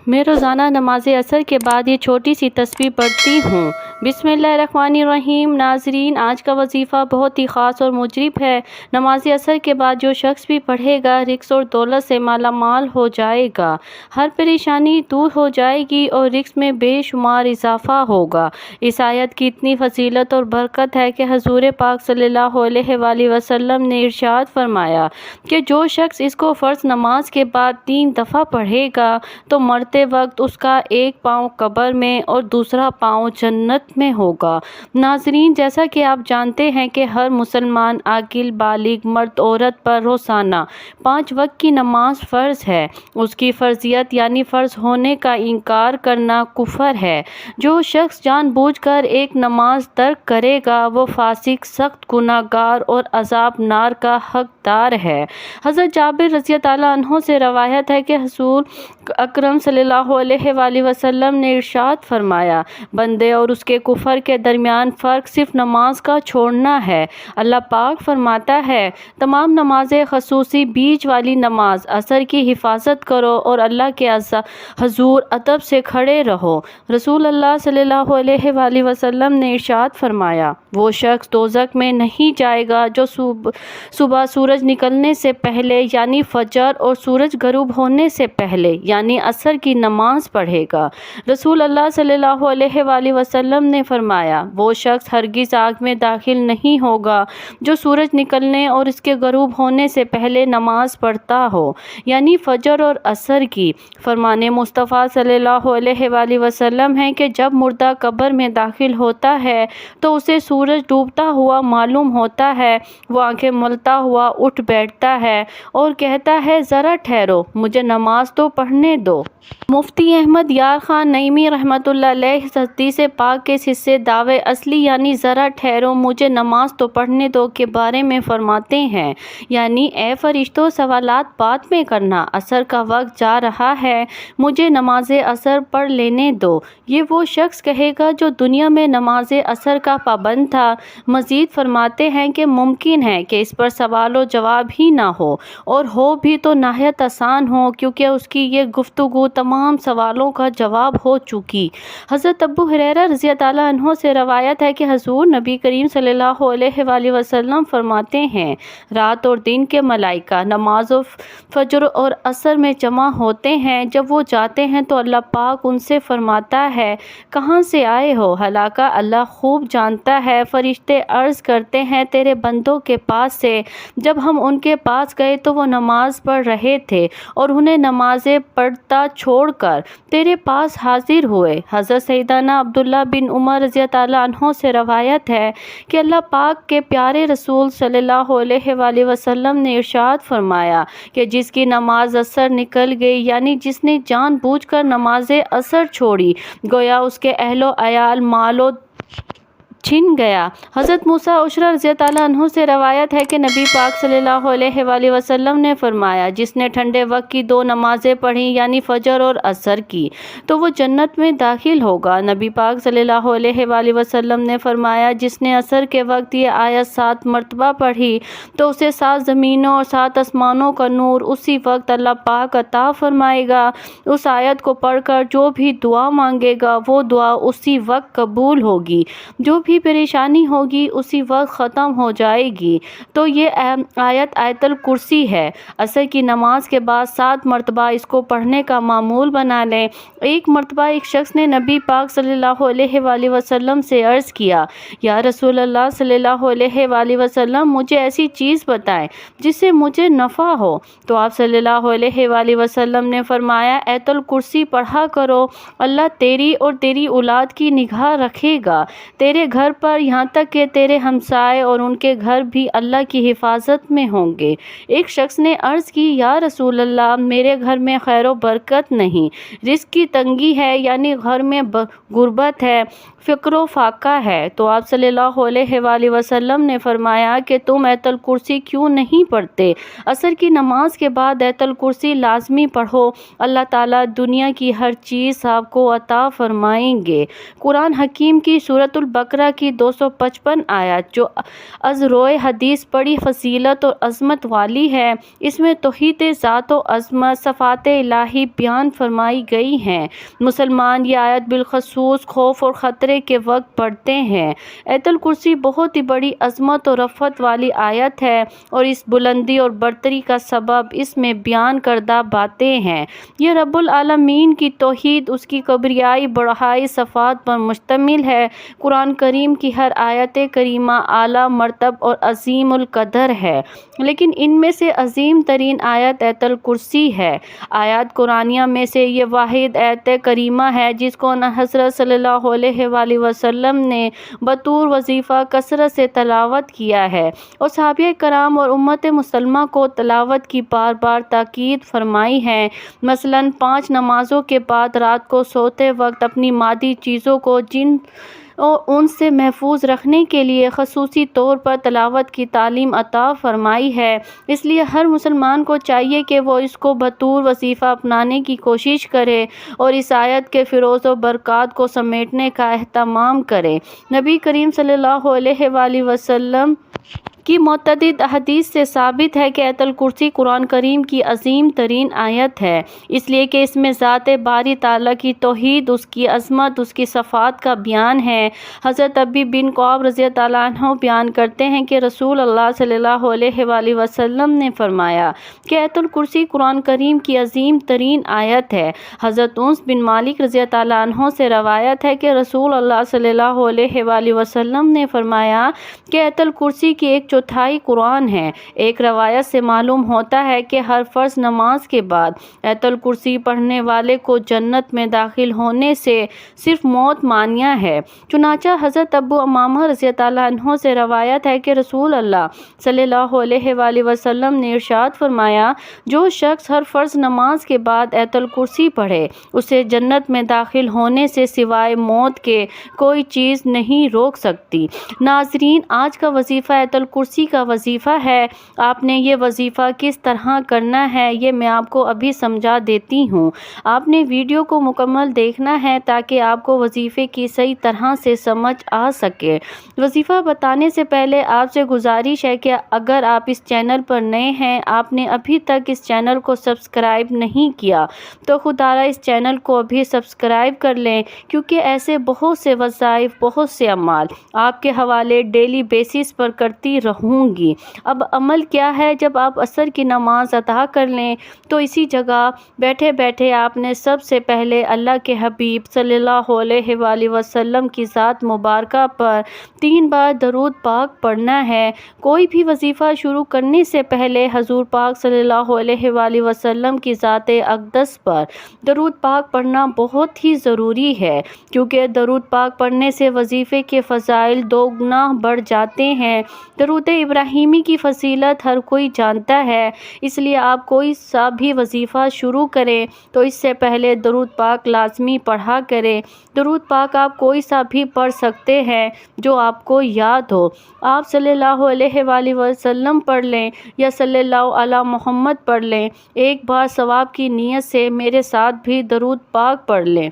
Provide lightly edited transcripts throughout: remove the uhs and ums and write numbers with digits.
میں روزانہ نماز عصر کے بعد یہ چھوٹی سی تسبیح پڑھتی ہوں۔ بسم اللہ الرحمن الرحیم۔ ناظرین، آج کا وظیفہ بہت ہی خاص اور مجرب ہے۔ نماز عصر کے بعد جو شخص بھی پڑھے گا رزق اور دولت سے مالا مال ہو جائے گا، ہر پریشانی دور ہو جائے گی اور رزق میں بے شمار اضافہ ہوگا۔ اس آیت کی اتنی فضیلت اور برکت ہے کہ حضور پاک صلی اللہ علیہ وآلہ وسلم نے ارشاد فرمایا کہ جو شخص اس کو فرض نماز کے بعد 3 دفعہ پڑھے گا تو مرتے وقت اس کا ایک پاؤں قبر میں اور دوسرا پاؤں جنت میں ہوگا۔ ناظرین، جیسا کہ آپ جانتے ہیں کہ ہر مسلمان عاقل بالغ مرد عورت پر روزانہ 5 وقت کی نماز فرض ہے۔ اس کی فرضیت یعنی فرض ہونے کا انکار کرنا کفر ہے۔ جو شخص جان بوجھ کر ایک نماز ترک کرے گا وہ فاسق، سخت گناہ گار اور عذاب نار کا حقدار ہے۔ حضرت جابر رضی اللہ عنہ سے روایت ہے کہ حضور اکرم صلی اللہ علیہ وآلہ وسلم نے ارشاد فرمایا، بندے اور اس کے کفر کے درمیان فرق صرف نماز کا چھوڑنا ہے۔ اللہ پاک فرماتا ہے، تمام نمازیں خصوصی بیچ والی نماز عصر کی حفاظت کرو اور اللہ کے حضور ادب سے کھڑے رہو۔ رسول اللہ صلی اللہ علیہ وآلہ وسلم نے ارشاد فرمایا، وہ شخص دوزخ میں نہیں جائے گا جو صبح سورج نکلنے سے پہلے یعنی فجر اور سورج غروب ہونے سے پہلے یعنی عصر کی نماز پڑھے گا۔ رسول اللہ صلی اللہ علیہ وآلہ وسلم نے فرمایا، وہ شخص ہرگز آگ میں داخل نہیں ہوگا جو سورج نکلنے اور اس کے غروب ہونے سے پہلے نماز پڑھتا ہو یعنی فجر اور عصر کی۔ فرمان مصطفیٰ صلی اللہ علیہ وآلہ وسلم ہے کہ جب مردہ قبر میں داخل ہوتا ہے تو اسے سورج ڈوبتا ہوا معلوم ہوتا ہے۔ وہ آنکھیں ملتا ہوا اٹھ بیٹھتا ہے اور کہتا ہے، ذرا ٹھہرو، مجھے نماز تو پڑھنے دو۔ مفتی احمد یار خان نعیمی رحمۃ اللہ علیہ حدیث پاک کے حصے دعوے اصلی یعنی ذرا ٹھہرو مجھے نماز تو پڑھنے دو کے بارے میں فرماتے ہیں، یعنی اے فرشتوں، سوالات بعد میں کرنا، عصر کا وقت جا رہا ہے، مجھے نماز عصر پڑھ لینے دو۔ یہ وہ شخص کہے گا جو دنیا میں نماز عصر کا پابند تھا۔ مزید فرماتے ہیں کہ ممکن ہے کہ اس پر سوال و جواب ہی نہ ہو، اور ہو بھی تو نہایت آسان ہو، کیونکہ اس کی یہ گفتگو تمام سوالوں کا جواب ہو چکی۔ حضرت ابو ہریرہ رضی اللہ عنہ سے روایت ہے کہ حضور نبی کریم صلی اللہ علیہ وآلہ وسلم فرماتے ہیں، رات اور دن کے ملائکہ نماز فجر اور عصر میں جمع ہوتے ہیں۔ جب وہ جاتے ہیں تو اللہ پاک ان سے فرماتا ہے، کہاں سے آئے ہو؟ حالانکہ اللہ خوب جانتا ہے۔ فرشتے عرض کرتے ہیں، تیرے بندوں کے پاس سے۔ جب ہم ان کے پاس گئے تو وہ نماز پڑھ رہے تھے اور انہیں نمازیں پڑھتا چھوڑ کر تیرے پاس حاضر ہوئے۔ حضرت سیدنا عبداللہ بن عمر رضی اللہ عنہ سے روایت ہے کہ اللہ پاک کے پیارے رسول صلی اللہ علیہ وآلہ وسلم نے ارشاد فرمایا کہ جس کی نماز عصر نکل گئی یعنی جس نے جان بوجھ کر نماز عصر چھوڑی، گویا اس کے اہل و عیال مال و چھن گیا۔ حضرت موسیٰ عشری رضی اللہ عنہ سے روایت ہے کہ نبی پاک صلی اللہ علیہ وآلہ وسلم نے فرمایا، جس نے ٹھنڈے وقت کی 2 نمازیں پڑھیں یعنی فجر اور عصر کی تو وہ جنت میں داخل ہوگا۔ نبی پاک صلی اللہ علیہ وآلہ وسلم نے فرمایا، جس نے عصر کے وقت یہ آیت 7 مرتبہ پڑھی تو اسے 7 زمینوں اور 7 آسمانوں کا نور اسی وقت اللہ پاک عطا فرمائے گا۔ اس آیت کو پڑھ کر جو بھی دعا مانگے گا وہ دعا اسی وقت قبول ہوگی، جو بھی پریشانی ہوگی اسی وقت ختم ہو جائے گی۔ تو یہ آیت آیت الکرسی ہے۔ عصر کی نماز کے بعد 7 مرتبہ اس کو پڑھنے کا معمول بنا لیں۔ ایک مرتبہ ایک شخص نے نبی پاک صلی اللہ علیہ وآلہ وسلم سے عرض کیا، یا رسول اللہ صلی اللہ علیہ وآلہ وسلم، مجھے ایسی چیز بتائیں جس سے مجھے نفع ہو۔ تو آپ صلی اللہ علیہ وآلہ وسلم نے فرمایا، آیت الکرسی پڑھا کرو، اللہ تیری اور تیری اولاد کی نگاہ رکھے گا، تیرے گھر پر، یہاں تک کہ تیرے ہمسائے اور ان کے گھر بھی اللہ کی حفاظت میں ہوں گے۔ ایک شخص نے عرض کی، یا رسول اللہ، میرے گھر میں خیر و برکت نہیں، رزق کی تنگی ہے، یعنی گھر میں غربت ہے، فقر و فاقہ ہے۔ تو آپ صلی اللہ علیہ وآلہ وسلم نے فرمایا کہ تم آیت الکرسی کیوں نہیں پڑھتے؟ عصر کی نماز کے بعد آیت الکرسی لازمی پڑھو، اللہ تعالیٰ دنیا کی ہر چیز آپ کو عطا فرمائیں گے۔ قرآن حکیم کی سورۃ البقرہ بقرہ کی 255 آیت جو از روئے حدیث بڑی فضیلت اور عظمت والی ہے، اس میں توحید ذات و عظمت، صفات الہی بیان فرمائی گئی ہیں۔ مسلمان یہ آیت بالخصوص خوف اور خطرے کے وقت پڑھتے ہیں۔ آیت الکرسی بہت ہی بڑی عظمت اور رفعت والی آیت ہے اور اس بلندی اور برتری کا سبب اس میں بیان کردہ باتیں ہیں۔ یہ رب العالمین کی توحید، اس کی کبریائی بڑائی صفات پر مشتمل ہے۔ قرآن کریم کی ہر آیت کریمہ اعلیٰ مرتب اور عظیم القدر ہے، لیکن ان میں سے عظیم ترین آیت آیت الکرسی ہے۔ آیات قرآنیہ میں سے یہ واحد آیت کریمہ ہے جس کو حضرت صلی اللہ علیہ وآلہ وسلم نے بطور وظیفہ کثرت سے تلاوت کیا ہے اور صحابہ کرام اور امت مسلمہ کو تلاوت کی بار بار تاکید فرمائی ہے۔ مثلاً 5 نمازوں کے بعد رات کو سوتے وقت اپنی مادی چیزوں کو جن اور ان سے محفوظ رکھنے کے لیے خصوصی طور پر تلاوت کی تعلیم عطا فرمائی ہے۔ اس لیے ہر مسلمان کو چاہیے کہ وہ اس کو بطور وظیفہ اپنانے کی کوشش کرے اور اس آیت کے فروز و برکات کو سمیٹنے کا اہتمام کرے۔ نبی کریم صلی اللہ علیہ وآلہ وسلم کی متعدد احادیث سے ثابت ہے کہ آیت الکرسی قرآن کریم کی عظیم ترین آیت ہے، اس لیے کہ اس میں ذات باری تعالیٰ کی توحید، اس کی عظمت، اس کی صفات کا بیان ہے۔ حضرت ابی بن کعب رضی اللہ عنہ بیان کرتے ہیں کہ رسول اللہ صلی اللہ علیہ وآلہ وسلم نے فرمایا کہ آیت الکرسی قرآن کریم کی عظیم ترین آیت ہے۔ حضرت انس بن مالک رضی اللہ عنہ سے روایت ہے کہ رسول اللہ صلی اللہ علیہ وآلہ وسلم نے فرمایا کہ آیت الکرسی کی 1/4 قرآن ہے۔ ایک روایت سے معلوم ہوتا ہے کہ ہر فرض نماز کے بعد آیت الکرسی پڑھنے والے کو جنت میں داخل ہونے سے صرف موت مانیہ ہے۔ چنانچہ حضرت ابو امامہ رضی اللہ عنہ سے روایت ہے کہ رسول اللہ صلی اللہ علیہ وآلہ وسلم نے ارشاد فرمایا، جو شخص ہر فرض نماز کے بعد آیت الکرسی پڑھے اسے جنت میں داخل ہونے سے سوائے موت کے کوئی چیز نہیں روک سکتی۔ ناظرین، آج کا وظیفہ آیت الکرسی کا وظیفہ ہے۔ آپ نے یہ وظیفہ کس طرح کرنا ہے یہ میں آپ کو ابھی سمجھا دیتی ہوں۔ آپ نے ویڈیو کو مکمل دیکھنا ہے تاکہ آپ کو وظیفے کی صحیح طرح سے سمجھ آ سکے۔ وظیفہ بتانے سے پہلے آپ سے گزارش ہے کہ اگر آپ اس چینل پر نئے ہیں، آپ نے ابھی تک اس چینل کو سبسکرائب نہیں کیا تو خدارا اس چینل کو ابھی سبسکرائب کر لیں، کیونکہ ایسے بہت سے وظائف، بہت سے اعمال آپ کے حوالے ڈیلی بیسس پر کرتی رہوں گی۔ اب عمل کیا ہے؟ جب آپ عصر کی نماز ادا کر لیں تو اسی جگہ بیٹھے بیٹھے آپ نے سب سے پہلے اللہ کے حبیب صلی اللہ علیہ وآلہ وسلم کی ذات مبارکہ پر 3 بار درود پاک پڑھنا ہے۔ کوئی بھی وظیفہ شروع کرنے سے پہلے حضور پاک صلی اللہ علیہ وآلہ وسلم کی ذات اقدس پر درود پاک پڑھنا بہت ہی ضروری ہے، کیونکہ درود پاک پڑھنے سے وظیفے کے فضائل 2 گنا بڑھ جاتے ہیں۔ درود ابراہیمی کی فضیلت ہر کوئی جانتا ہے، اس لیے آپ کوئی سا بھی وظیفہ شروع کریں تو اس سے پہلے درود پاک لازمی پڑھا کریں۔ درود پاک آپ کوئی سا بھی پڑھ سکتے ہیں جو آپ کو یاد ہو۔ آپ صلی اللہ علیہ وآلہ وسلم پڑھ لیں یا صلی اللہ علی محمد پڑھ لیں، ایک بار ثواب کی نیت سے میرے ساتھ بھی درود پاک پڑھ لیں۔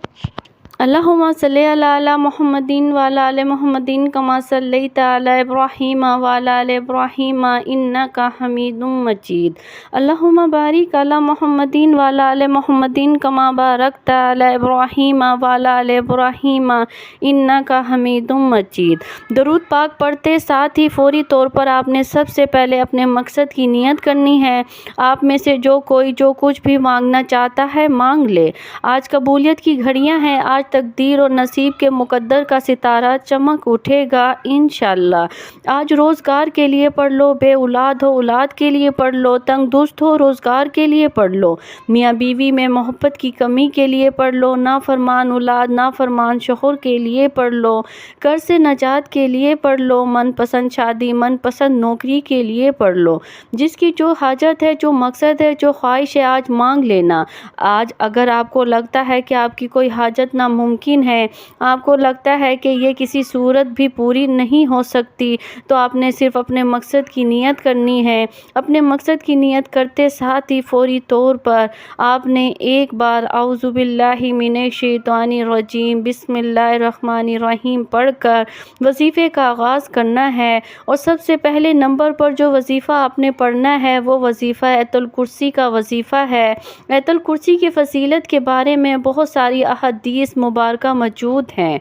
اللہم صلی علی محمد وعلی آل محمد کما صلیت علی ابراہیم وعلی آل ابراہیم انک حمید مجید۔ اللہم بارک علی محمد وعلی آل محمد کما بارکت علی ابراہیم وعلی آل ابراہیم انک حمید مجید۔ درود پاک پڑھتے ساتھ ہی فوری طور پر آپ نے سب سے پہلے اپنے مقصد کی نیت کرنی ہے۔ آپ میں سے جو کوئی جو کچھ بھی مانگنا چاہتا ہے مانگ لے۔ آج قبولیت کی گھڑیاں ہیں، آج تقدیر اور نصیب کے مقدر کا ستارہ چمک اٹھے گا انشاءاللہ۔ آج روزگار کے لیے پڑھ لو، بے اولاد ہو اولاد کے لیے پڑھ لو، تنگ دست ہو روزگار کے لیے پڑھ لو، میاں بیوی میں محبت کی کمی کے لیے پڑھ لو، نافرمان اولاد نافرمان شوہر کے لیے پڑھ لو، قرض سے نجات کے لیے پڑھ لو، من پسند شادی من پسند نوکری کے لیے پڑھ لو۔ جس کی جو حاجت ہے، جو مقصد ہے، جو خواہش ہے، آج مانگ لینا۔ آج اگر آپ کو لگتا ہے کہ آپ کی کوئی حاجت نہ ناممکن ہے، آپ کو لگتا ہے کہ یہ کسی صورت بھی پوری نہیں ہو سکتی، تو آپ نے صرف اپنے مقصد کی نیت کرنی ہے۔ اپنے مقصد کی نیت کرتے ساتھ ہی فوری طور پر آپ نے ایک بار اعوذ باللہ من الشیطان الرجیم بسم اللہ الرحمن الرحیم پڑھ کر وظیفے کا آغاز کرنا ہے۔ اور سب سے پہلے نمبر پر جو وظیفہ آپ نے پڑھنا ہے وہ وظیفہ آیت الکرسی کا وظیفہ ہے۔ آیت الکرسی کی فضیلت کے بارے میں بہت ساری احادیث مبارکہ موجود ہیں،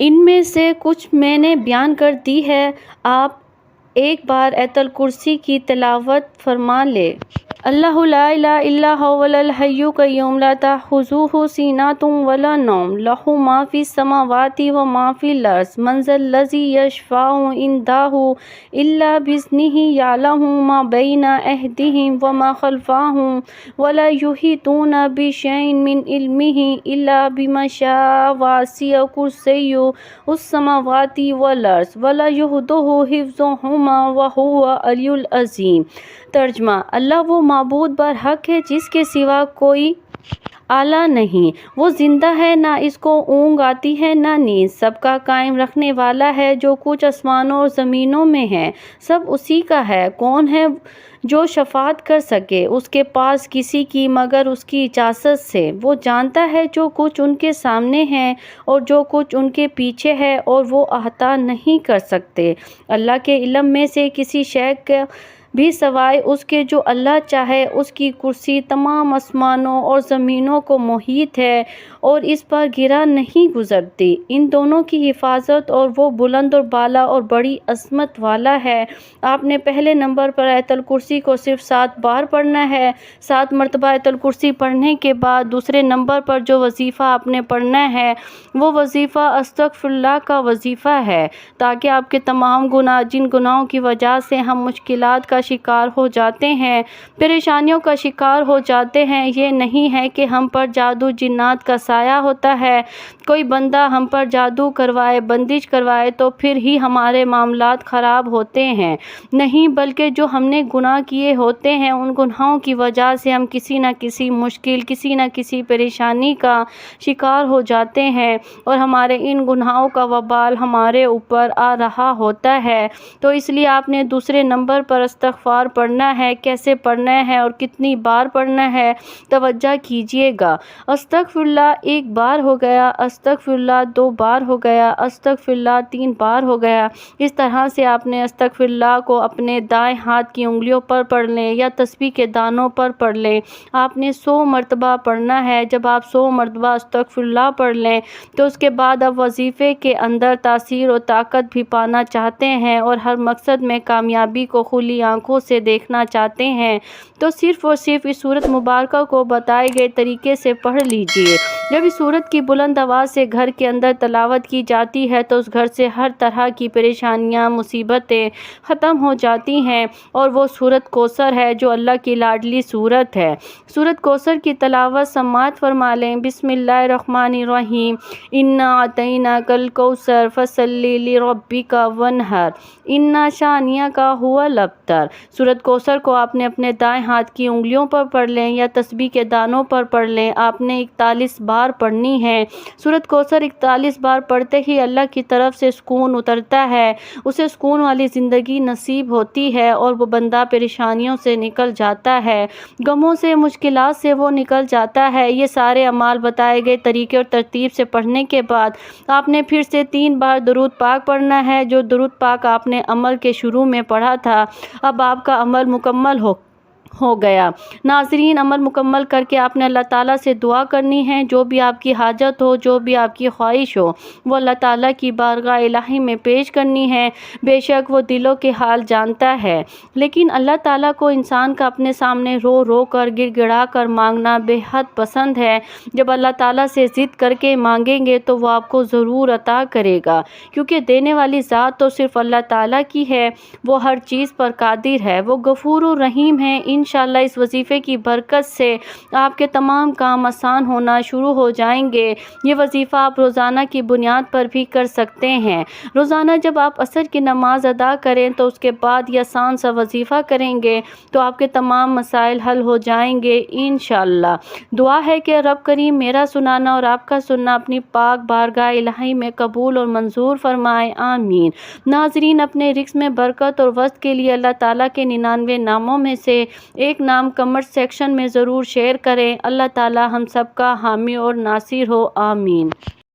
ان میں سے کچھ میں نے بیان کر دی ہے، آپ ایک بار آیت الکرسی کی تلاوت فرما لیں۔ اللہ لا الہ الا هو الحی القیوم لا تأخذہ سنۃ ولا نوم لہ ما فی السماوات وما فی الارض من ذا الذی یشفع عندہ الا باذنہ یعلم ما بین ایدیہم وما خلفہم ولا یحیطون بشیء من علمہ الا بما شاء وسع کرسیہ السماوات والارض ولا یؤودہ حفظہما وہو العلی العظیم۔ ترجمہ: اللہ وہ معبود برحق ہے جس کے سوا کوئی الہ نہیں، وہ زندہ ہے، نہ اس کو اونگ آتی ہے نہ نیند، سب کا قائم رکھنے والا ہے، جو کچھ آسمانوں اور زمینوں میں ہے سب اسی کا ہے۔ کون ہے جو شفاعت کر سکے اس کے پاس کسی کی مگر اس کی اجازت سے؟ وہ جانتا ہے جو کچھ ان کے سامنے ہے اور جو کچھ ان کے پیچھے ہے، اور وہ احاطہ نہیں کر سکتے اللہ کے علم میں سے کسی شے کا بھی سوائے اس کے جو اللہ چاہے۔ اس کی کرسی تمام آسمانوں اور زمینوں کو محیط ہے اور اس پر گرہ نہیں گزرتی۔ ان دونوں کی حفاظت، اور وہ بلند اور بالا اور بڑی عظمت والا ہے۔ آپ نے پہلے نمبر پر آیت الکرسی کو صرف 7 بار پڑھنا ہے۔ 7 مرتبہ آیت الکرسی پڑھنے کے بعد دوسرے نمبر پر جو وظیفہ آپ نے پڑھنا ہے وہ وظیفہ استغفر اللہ کا وظیفہ ہے، تاکہ آپ کے تمام گناہ، جن گناہوں کی وجہ سے ہم مشکلات کا شکار ہو جاتے ہیں، پریشانیوں کا شکار ہو جاتے ہیں، یہ نہیں ہے کہ ہم پر جادو جنات کا سایہ ہوتا ہے، کوئی بندہ ہم پر جادو کروائے، بندش کروائے تو پھر ہی ہمارے معاملات خراب ہوتے ہیں، نہیں، بلکہ جو ہم نے گناہ کیے ہوتے ہیں ان گناہوں کی وجہ سے ہم کسی نہ کسی مشکل، کسی نہ کسی پریشانی کا شکار ہو جاتے ہیں، اور ہمارے ان گناہوں کا وبال ہمارے اوپر آ رہا ہوتا ہے۔ تو اس لیے آپ نے دوسرے نمبر پر استغفار پڑھنا ہے۔ کیسے پڑھنا ہے اور کتنی بار پڑھنا ہے، توجہ کیجئے گا۔ استغفر اللہ 1 بار ہو گیا، استغفر اللہ 2 بار ہو گیا، استغفر اللہ 3 بار ہو گیا۔ اس طرح سے آپ نے استغفر اللہ کو اپنے دائیں ہاتھ کی انگلیوں پر پڑھ لیں یا تسبیح کے دانوں پر پڑھ لیں۔ آپ نے 100 مرتبہ پڑھنا ہے۔ جب آپ 100 مرتبہ استغفر اللہ پڑھ لیں تو اس کے بعد آپ وظیفے کے اندر تاثیر و طاقت بھی پانا چاہتے ہیں اور ہر مقصد میں کامیابی کو کھلی آنکھوں سے دیکھنا چاہتے ہیں، تو صرف اور صرف اس سورت مبارکہ کو بتائے گئے طریقے سے پڑھ لیجئے۔ جب اس سورت کی بلند آواز سے گھر کے اندر تلاوت کی جاتی ہے تو اس گھر سے ہر طرح کی پریشانیاں، مصیبتیں ختم ہو جاتی ہیں، اور وہ سورت کوثر ہے جو اللہ کی لاڈلی سورت ہے۔ سورت کوثر کی تلاوت سماعت فرما لیں۔ بسم اللہ الرحمن الرحیم۔ انا اعطیناک الکوثر فصل لربک وانحر ان شانئک ھو الابتر۔ سورت کوثر کو آپ نے اپنے دائیں ہاتھ کی انگلیوں پر پڑھ لیں یا تسبیح کے دانوں پر پڑھ لیں۔ آپ نے 41 بار پڑھنی ہے۔ سورت کوثر 41 بار پڑھتے ہی اللہ کی طرف سے سکون اترتا ہے، اسے سکون والی زندگی نصیب ہوتی ہے اور وہ بندہ پریشانیوں سے نکل جاتا ہے، غموں سے، مشکلات سے وہ نکل جاتا ہے۔ یہ سارے اعمال بتائے گئے طریقے اور ترتیب سے پڑھنے کے بعد آپ نے پھر سے 3 بار درود پاک پڑھنا ہے۔ جو درود پاک آپ نے عمل کے شروع میں پڑھا تھا، اب آپ کا عمل مکمل ہو گیا۔ ناظرین، عمل مکمل کر کے آپ نے اللہ تعالیٰ سے دعا کرنی ہے۔ جو بھی آپ کی حاجت ہو، جو بھی آپ کی خواہش ہو، وہ اللہ تعالیٰ کی بارگاہ الہی میں پیش کرنی ہے۔ بے شک وہ دلوں کے حال جانتا ہے، لیکن اللہ تعالیٰ کو انسان کا اپنے سامنے رو رو کر، گڑ گڑا کر مانگنا بے حد پسند ہے۔ جب اللہ تعالیٰ سے ضد کر کے مانگیں گے تو وہ آپ کو ضرور عطا کرے گا، کیونکہ دینے والی ذات تو صرف اللہ تعالیٰ کی ہے، وہ ہر چیز پر قادر ہے، وہ غفور الرحیم ہے۔ انشاءاللہ اس وظیفے کی برکت سے آپ کے تمام کام آسان ہونا شروع ہو جائیں گے۔ یہ وظیفہ آپ روزانہ کی بنیاد پر بھی کر سکتے ہیں۔ روزانہ جب آپ عصر کی نماز ادا کریں تو اس کے بعد یہ آسان سا وظیفہ کریں گے تو آپ کے تمام مسائل حل ہو جائیں گے انشاءاللہ۔ دعا ہے کہ رب کریم میرا سنانا اور آپ کا سننا اپنی پاک بارگاہ الہی میں قبول اور منظور فرمائے، آمین۔ ناظرین، اپنے رزق میں برکت اور وسعت کے لیے اللہ تعالیٰ کے 99 ناموں میں سے ایک نام کمنٹ سیکشن میں ضرور شیئر کریں۔ اللہ تعالیٰ ہم سب کا حامی اور ناصر ہو، آمین۔